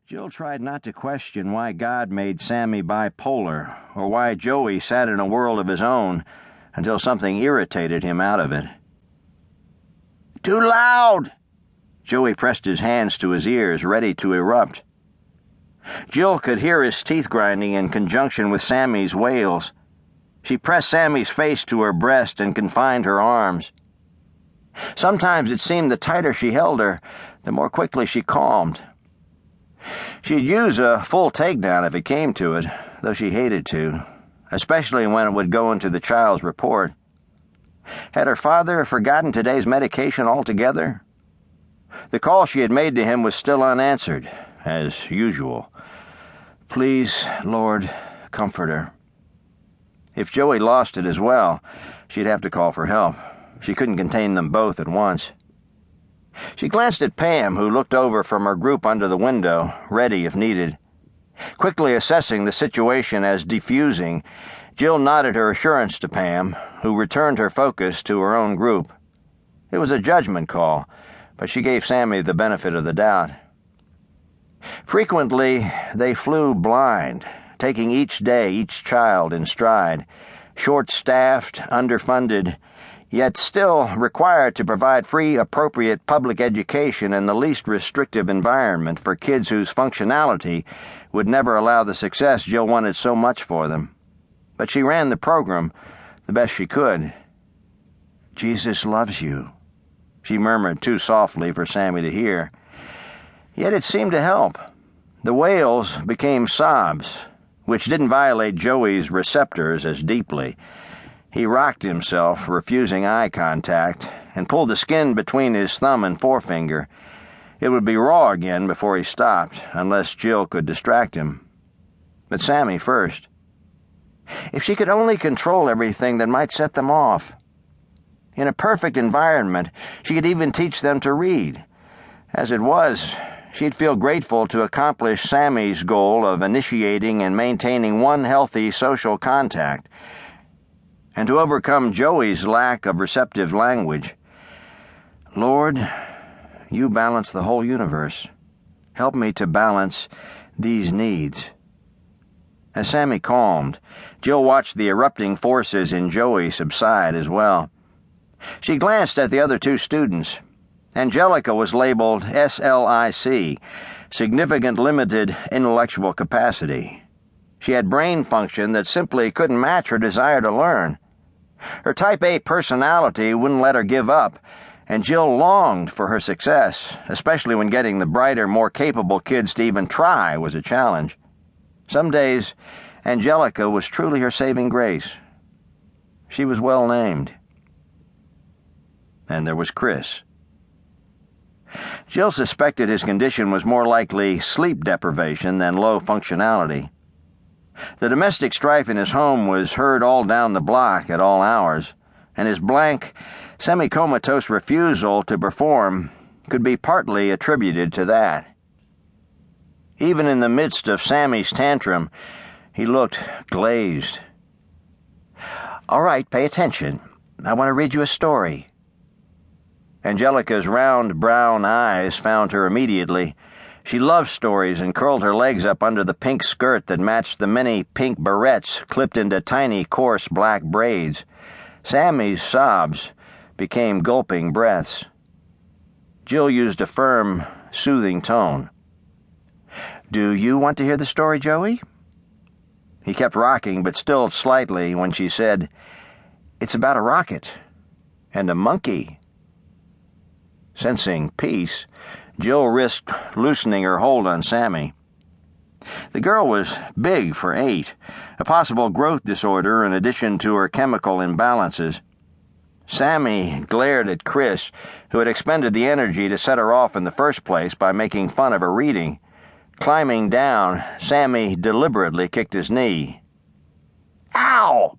Jill tried not to question why God made Sammy bipolar, or why Joey sat in a world of his own, until something irritated him out of it. "Too loud!" Joey pressed his hands to his ears, ready to erupt. Jill could hear his teeth grinding in conjunction with Sammy's wails. She pressed Sammy's face to her breast and confined her arms. Sometimes it seemed the tighter she held her, the more quickly she calmed. She'd use a full takedown if it came to it, though she hated to, especially when it would go into the child's report. Had her father forgotten today's medication altogether? The call she had made to him was still unanswered, as usual. Please, Lord, comfort her. If Joey lost it as well, she'd have to call for help. She couldn't contain them both at once. She glanced at Pam, who looked over from her group under the window, ready if needed. Quickly assessing the situation as defusing, Jill nodded her assurance to Pam, who returned her focus to her own group. It was a judgment call, but she gave Sammy the benefit of the doubt. Frequently, they flew blind, taking each day each child in stride, short-staffed, underfunded, yet still required to provide free, appropriate public education in the least restrictive environment for kids whose functionality would never allow the success Jill wanted so much for them. But she ran the program the best she could. "Jesus loves you," she murmured too softly for Sammy to hear. Yet it seemed to help. The wails became sobs, which didn't violate Joey's receptors as deeply. He rocked himself, refusing eye contact, and pulled the skin between his thumb and forefinger. It would be raw again before he stopped, unless Jill could distract him. But Sammy first. If she could only control everything that might set them off. In a perfect environment, she could even teach them to read. As it was, she'd feel grateful to accomplish Sammy's goal of initiating and maintaining one healthy social contact, and to overcome Joey's lack of receptive language. Lord, you balance the whole universe. Help me to balance these needs. As Sammy calmed, Jill watched the erupting forces in Joey subside as well. She glanced at the other two students. Angelica was labeled SLIC, Significant Limited Intellectual Capacity. She had brain function that simply couldn't match her desire to learn. Her Type A personality wouldn't let her give up, and Jill longed for her success, especially when getting the brighter, more capable kids to even try was a challenge. Some days, Angelica was truly her saving grace. She was well named. And there was Chris. Jill suspected his condition was more likely sleep deprivation than low functionality. The domestic strife in his home was heard all down the block at all hours, and his blank, semi-comatose refusal to perform could be partly attributed to that. Even in the midst of Sammy's tantrum, he looked glazed. "All right, pay attention. I want to read you a story." Angelica's round brown eyes found her immediately. She loved stories and curled her legs up under the pink skirt that matched the many pink barrettes clipped into tiny, coarse black braids. Sammy's sobs became gulping breaths. Jill used a firm, soothing tone. "Do you want to hear the story, Joey?" He kept rocking, but stilled slightly when she said, "It's about a rocket and a monkey." Sensing peace, Jill risked loosening her hold on Sammy. The girl was big for 8, a possible growth disorder in addition to her chemical imbalances. Sammy glared at Chris, who had expended the energy to set her off in the first place by making fun of her reading. Climbing down, Sammy deliberately kicked his knee. "Ow!"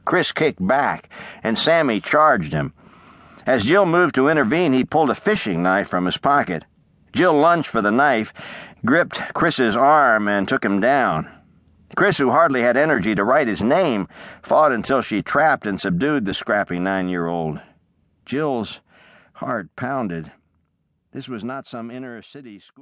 Chris kicked back, and Sammy charged him. As Jill moved to intervene, he pulled a fishing knife from his pocket. Jill lunged for the knife, gripped Chris's arm, and took him down. Chris, who hardly had energy to write his name, fought until she trapped and subdued the scrappy 9-year-old. Jill's heart pounded. This was not some inner-city school.